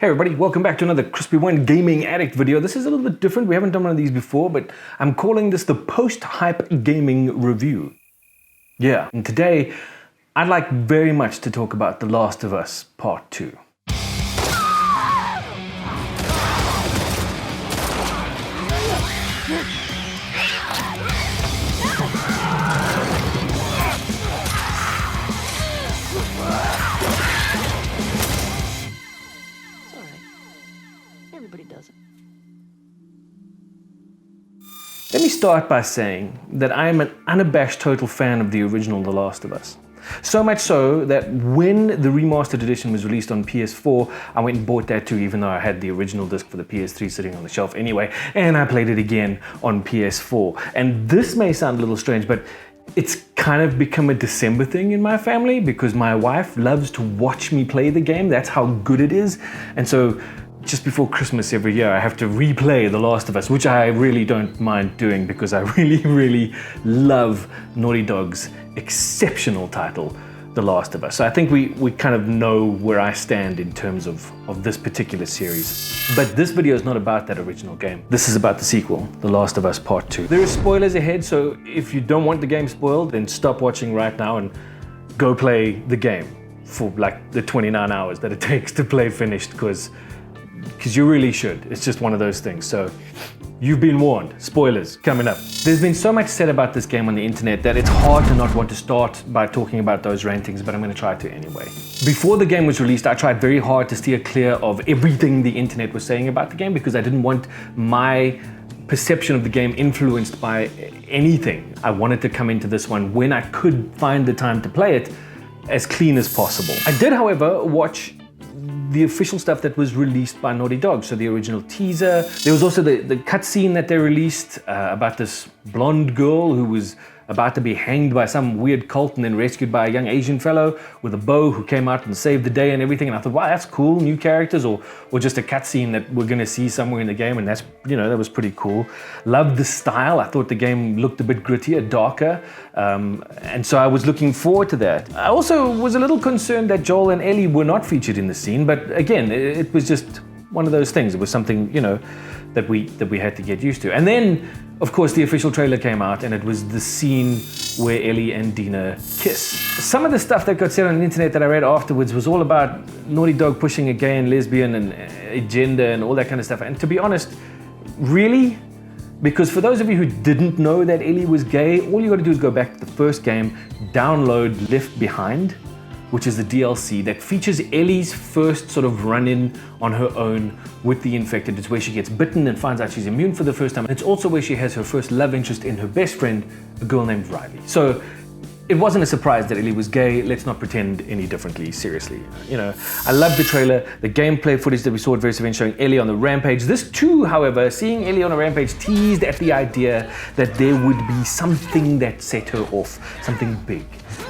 Hey everybody, welcome back to another Crispy One Gaming Addict video. This is a little bit different. We haven't done one of these before, but I'm calling this the post-hype gaming review. Yeah, and today I'd like very much to talk about The Last of Us Part 2. Everybody does it. Let me start by saying that I am an unabashed total fan of the original The Last of Us. So much so that when the remastered edition was released on PS4, I went and bought that too, even though I had the original disc for the PS3 sitting on the shelf anyway, and I played it again on PS4. And this may sound a little strange, but it's kind of become a December thing in my family because my wife loves to watch me play the game. That's how good it is. And so just before Christmas every year, I have to replay The Last of Us, which I really don't mind doing because I really love Naughty Dog's exceptional title, The Last of Us. So I think we kind of know where I stand in terms of this particular series. But this video is not about that original game. This is about the sequel, The Last of Us Part 2. There are spoilers ahead, so if you don't want the game spoiled, then stop watching right now and go play the game for like the 29 hours that it takes to play finished, because you really should. It's just one of those things. So you've been warned. Spoilers coming up. There's been so much said about this game on the internet that it's hard to not want to start by talking about those rantings, but I'm going to try to anyway. Before the game was released, I tried very hard to steer clear of everything the internet was saying about the game because I didn't want my perception of the game influenced by anything. I wanted to come into this one when I could find the time to play it as clean as possible. I did, however, watch the official stuff that was released by Naughty Dog. So the original teaser. There was also the cutscene that they released about this blonde girl who was about to be hanged by some weird cult and then rescued by a young Asian fellow with a bow who came out and saved the day and everything. And I thought, wow, that's cool, new characters, or just a cutscene that we're gonna see somewhere in the game, and that's, that was pretty cool. Loved the style. I thought the game looked a bit grittier, darker, and so I was looking forward to that. I also was a little concerned that Joel and Ellie were not featured in the scene, but again, it was just one of those things. It was something, that we had to get used to. And then, of course, the official trailer came out, and it was the scene where Ellie and Dina kiss. Some of the stuff that got said on the internet that I read afterwards was all about Naughty Dog pushing a gay and lesbian and agenda and all that kind of stuff. And to be honest, really? Because for those of you who didn't know that Ellie was gay, all you got to do is go back to the first game, download Left Behind, which is the DLC that features Ellie's first sort of run-in on her own with the infected. It's where she gets bitten and finds out she's immune for the first time. It's also where she has her first love interest in her best friend, a girl named Riley. So it wasn't a surprise that Ellie was gay. Let's not pretend any differently, seriously. I love the trailer, the gameplay footage that we saw at various events showing Ellie on the rampage. This too, however, seeing Ellie on a rampage teased at the idea that there would be something that set her off, something big.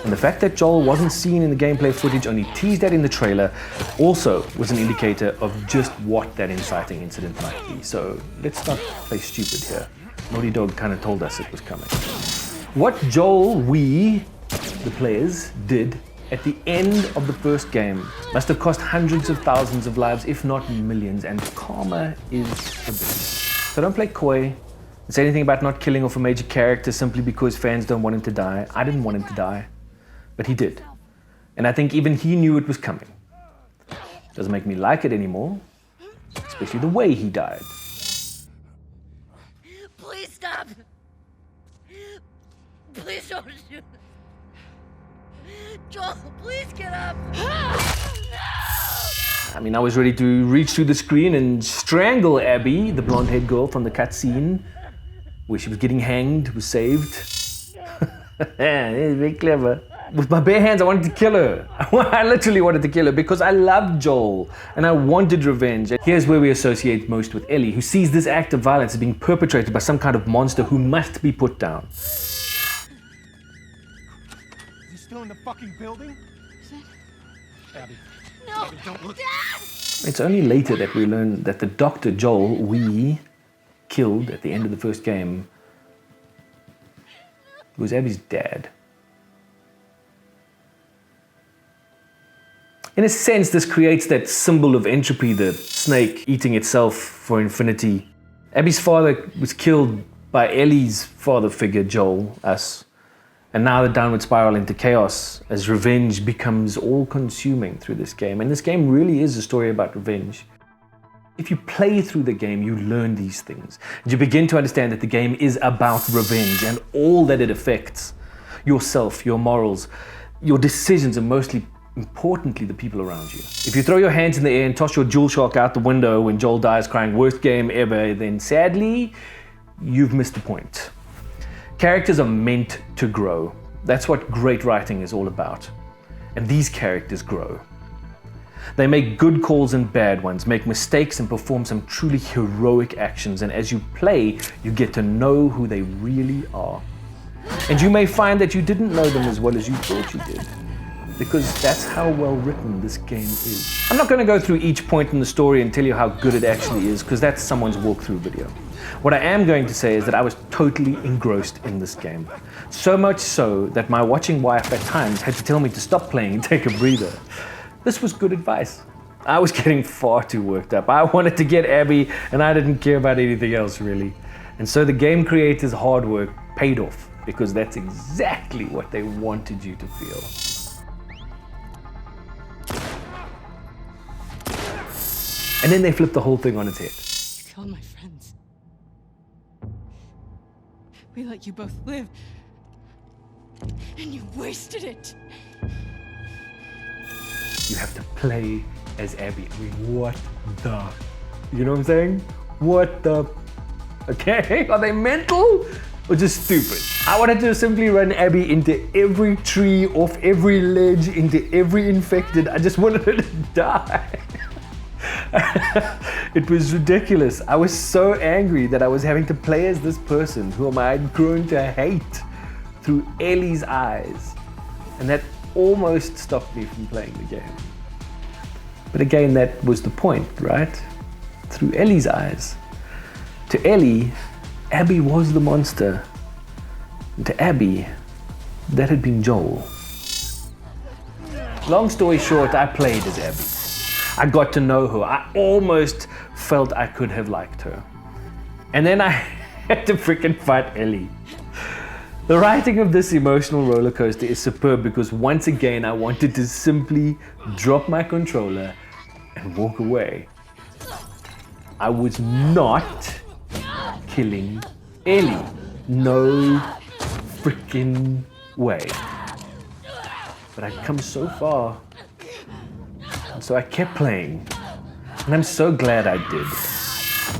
And the fact that Joel wasn't seen in the gameplay footage, only teased at in the trailer, also was an indicator of just what that inciting incident might be. So let's not play stupid here. Naughty Dog kind of told us it was coming. What Joel, the players, did at the end of the first game must have cost hundreds of thousands of lives, if not millions, and karma is a bitch. So don't play coy. Say anything about not killing off a major character simply because fans don't want him to die. I didn't want him to die, but he did. And I think even he knew it was coming. Doesn't make me like it anymore, especially the way he died. Please stop. Please don't shoot. Joel, please get up. I mean, I was ready to reach through the screen and strangle Abby, the blonde-haired girl from the cutscene where she was getting hanged, was saved. It's very clever. With my bare hands, I wanted to kill her. I literally wanted to kill her because I loved Joel and I wanted revenge. Here's where we associate most with Ellie, who sees this act of violence as being perpetrated by some kind of monster who must be put down. Is he still in the fucking building? Abby. No. Abby, don't look. Dad! It's only later that we learn that the Dr. Joel we killed at the end of the first game was Abby's dad. In a sense, this creates that symbol of entropy, the snake eating itself for infinity. Abby's father was killed by Ellie's father figure, Joel, us. And now the downward spiral into chaos as revenge becomes all-consuming through this game. And this game really is a story about revenge. If you play through the game, you learn these things. You begin to understand that the game is about revenge and all that it affects. Yourself, your morals, your decisions, and mostly importantly, the people around you. If you throw your hands in the air and toss your DualShock out the window when Joel dies crying, worst game ever, then sadly, you've missed the point. Characters are meant to grow. That's what great writing is all about. And these characters grow. They make good calls and bad ones, make mistakes and perform some truly heroic actions. And as you play, you get to know who they really are. And you may find that you didn't know them as well as you thought you did, because that's how well written this game is. I'm not going to go through each point in the story and tell you how good it actually is, because that's someone's walkthrough video. What I am going to say is that I was totally engrossed in this game. So much so that my watching wife at times had to tell me to stop playing and take a breather. This was good advice. I was getting far too worked up. I wanted to get Abby and I didn't care about anything else really. And so the game creators' hard work paid off, because that's exactly what they wanted you to feel. And then they flipped the whole thing on its head. You killed my friends. We let you both live. And you wasted it. You have to play as Abby. I mean, what the? You know what I'm saying? What the? Okay, are they mental or just stupid? I wanted to simply run Abby into every tree, off every ledge, into every infected. I just wanted her to die. It was ridiculous. I was so angry that I was having to play as this person whom I had grown to hate through Ellie's eyes. And that almost stopped me from playing the game. But again, that was the point, right? Through Ellie's eyes. To Ellie, Abby was the monster. And to Abby, that had been Joel. Long story short, I played as Abby. I got to know her. I almost felt I could have liked her. And then I had to freaking fight Ellie. The writing of this emotional roller coaster is superb, because once again I wanted to simply drop my controller and walk away. I was not killing Ellie. No freaking way. But I'd come so far. And so I kept playing. And I'm so glad I did.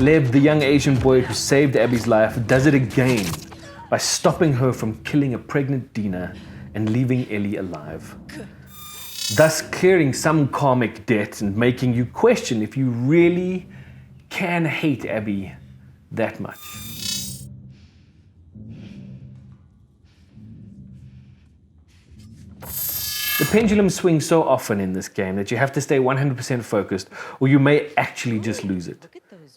Lev, the young Asian boy who saved Abby's life, does it again by stopping her from killing a pregnant Dina and leaving Ellie alive. Thus clearing some karmic debt and making you question if you really can hate Abby that much. The pendulum swings so often in this game that you have to stay 100% focused, or you may actually just lose it.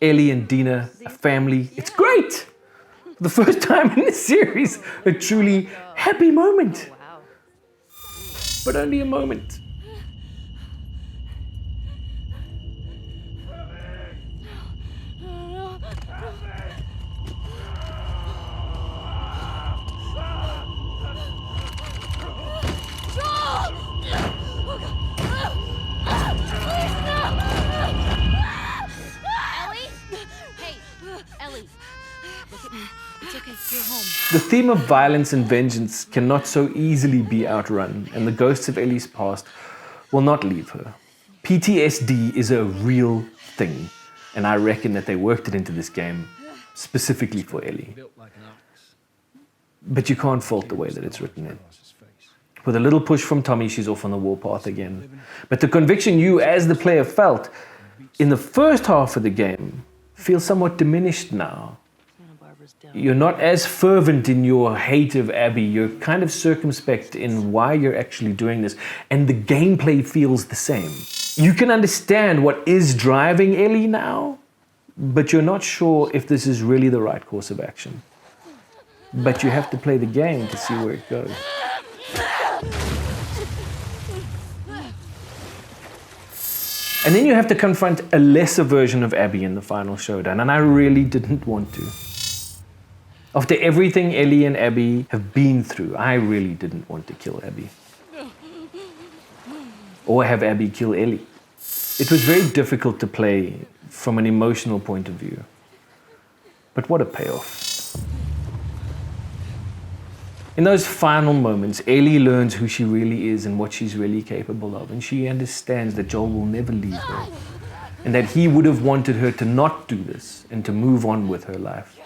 Ellie and Dina, a family, it's great! For the first time in the series, a truly happy moment. But only a moment. The theme of violence and vengeance cannot so easily be outrun, and the ghosts of Ellie's past will not leave her. PTSD is a real thing, and I reckon that they worked it into this game specifically for Ellie. But you can't fault the way that it's written in. With a little push from Tommy, she's off on the warpath again. But the conviction you, as the player, felt in the first half of the game feels somewhat diminished now. You're not as fervent in your hate of Abby. You're kind of circumspect in why you're actually doing this. And the gameplay feels the same. You can understand what is driving Ellie now, but you're not sure if this is really the right course of action. But you have to play the game to see where it goes. And then you have to confront a lesser version of Abby in the final showdown, and I really didn't want to. After everything Ellie and Abby have been through, I really didn't want to kill Abby. Or have Abby kill Ellie. It was very difficult to play from an emotional point of view. But what a payoff. In those final moments, Ellie learns who she really is and what she's really capable of, and she understands that Joel will never leave her, and that he would have wanted her to not do this and to move on with her life,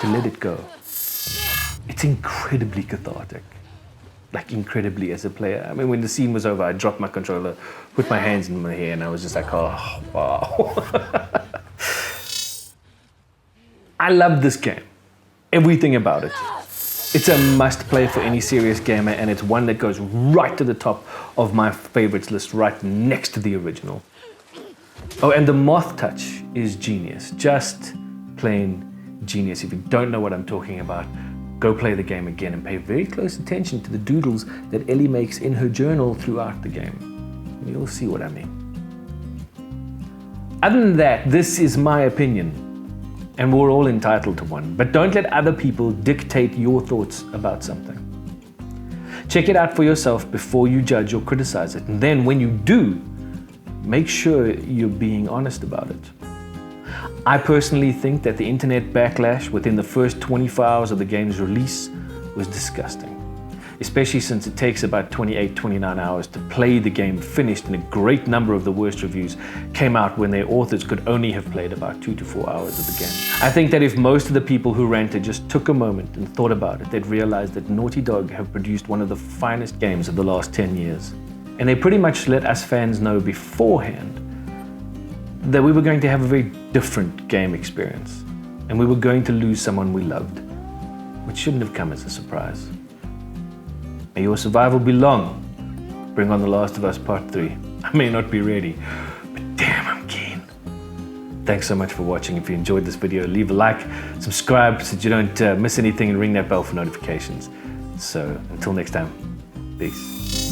to let it go. It's incredibly cathartic, like incredibly as a player. I mean, when the scene was over, I dropped my controller, put my hands in my hair, and I was just like, oh, wow. I love this game, everything about it. It's a must-play for any serious gamer, and it's one that goes right to the top of my favorites list, right next to the original. Oh, and the moth touch is genius, just plain genius. If you don't know what I'm talking about, go play the game again and pay very close attention to the doodles that Ellie makes in her journal throughout the game. You'll see what I mean. Other than that, this is my opinion. And we're all entitled to one. But don't let other people dictate your thoughts about something. Check it out for yourself before you judge or criticize it. And then when you do, make sure you're being honest about it. I personally think that the internet backlash within the first 24 hours of the game's release was disgusting. Especially since it takes about 28, 29 hours to play the game finished, and a great number of the worst reviews came out when their authors could only have played about 2 to 4 hours of the game. I think that if most of the people who ranted just took a moment and thought about it, they'd realize that Naughty Dog have produced one of the finest games of the last 10 years. And they pretty much let us fans know beforehand that we were going to have a very different game experience, and we were going to lose someone we loved, which shouldn't have come as a surprise. May your survival be long. Bring on The Last of Us Part 3. I may not be ready, but damn, I'm keen. Thanks so much for watching. If you enjoyed this video, leave a like, subscribe so that you don't miss anything, and ring that bell for notifications. So until next time, peace.